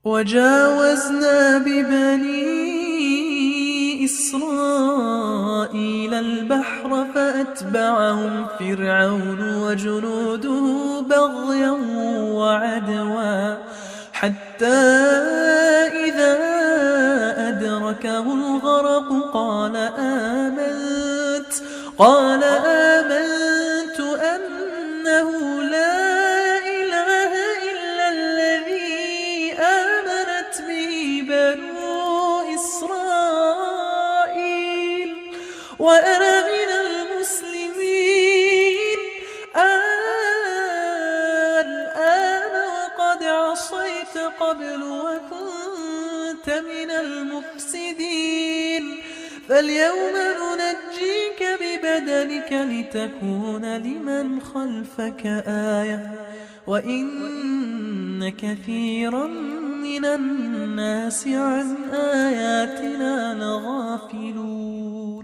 وجاوزنا ببني إسرائيل البحر فأتبعهم فرعون وجنوده بغيا وعدوا حتى إذا أدركه الغرق قال آمنت أنه لا إله إلا الذي آمنت به بنو إسرائيل وأنا من المسلمين الآن وقد عصيت قبل وكنت من المفسدين فاليوم ننجيك ببدنك لتكون لمن خلفك آية وإن كثيرا من الناس عن آياتنا لغافلون